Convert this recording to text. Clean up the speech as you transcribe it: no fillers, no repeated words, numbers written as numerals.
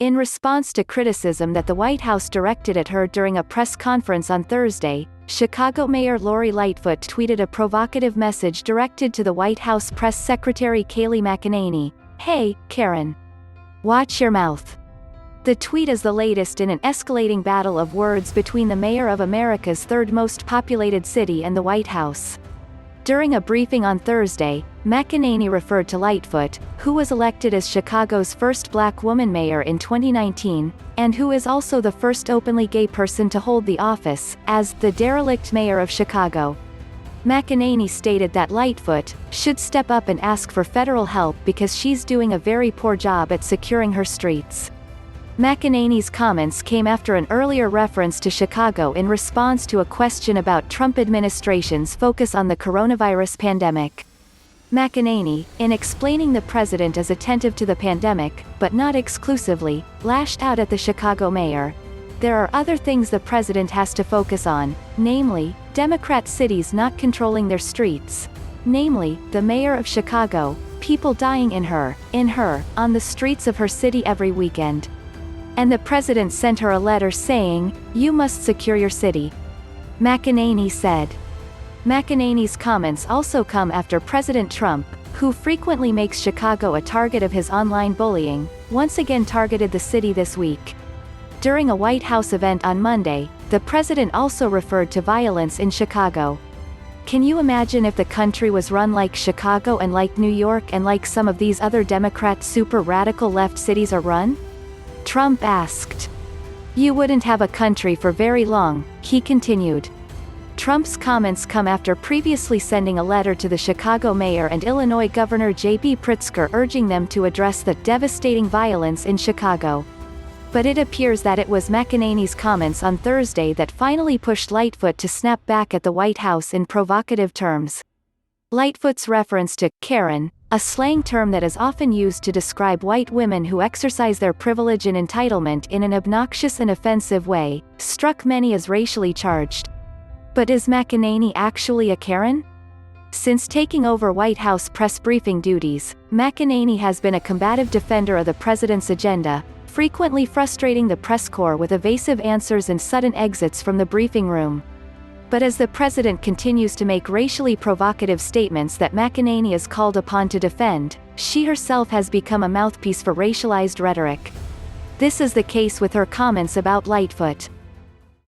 In response to criticism that the White House directed at her during a press conference on Thursday, Chicago Mayor Lori Lightfoot tweeted a provocative message directed to the White House Press Secretary Kayleigh McEnany. "Hey, Karen. Watch your mouth." The tweet is the latest in an escalating battle of words between the mayor of America's third most populated city and the White House. During a briefing on Thursday, McEnany referred to Lightfoot, who was elected as Chicago's first black woman mayor in 2019, and who is also the first openly gay person to hold the office, as the derelict mayor of Chicago. McEnany stated that Lightfoot should step up and ask for federal help because she's doing a very poor job at securing her streets. McEnany's comments came after an earlier reference to Chicago in response to a question about Trump administration's focus on the coronavirus pandemic. McEnany, in explaining the president as attentive to the pandemic, but not exclusively, lashed out at the Chicago mayor. "There are other things the president has to focus on, namely, Democrat cities not controlling their streets. Namely, the mayor of Chicago, people dying in her, on the streets of her city every weekend. And the president sent her a letter saying, 'You must secure your city,'" McEnany said. McEnany's comments also come after President Trump, who frequently makes Chicago a target of his online bullying, once again targeted the city this week. During a White House event on Monday, the president also referred to violence in Chicago. "Can you imagine if the country was run like Chicago and like New York and like some of these other Democrat super radical left cities are run?" Trump asked. "You wouldn't have a country for very long," he continued. Trump's comments come after previously sending a letter to the Chicago mayor and Illinois Governor J.B. Pritzker urging them to address the devastating violence in Chicago. But it appears that it was McEnany's comments on Thursday that finally pushed Lightfoot to snap back at the White House in provocative terms. Lightfoot's reference to "Karen," a slang term that is often used to describe white women who exercise their privilege and entitlement in an obnoxious and offensive way, struck many as racially charged. But is McEnany actually a Karen? Since taking over White House press briefing duties, McEnany has been a combative defender of the president's agenda, frequently frustrating the press corps with evasive answers and sudden exits from the briefing room. But as the president continues to make racially provocative statements that McEnany is called upon to defend, she herself has become a mouthpiece for racialized rhetoric. This is the case with her comments about Lightfoot.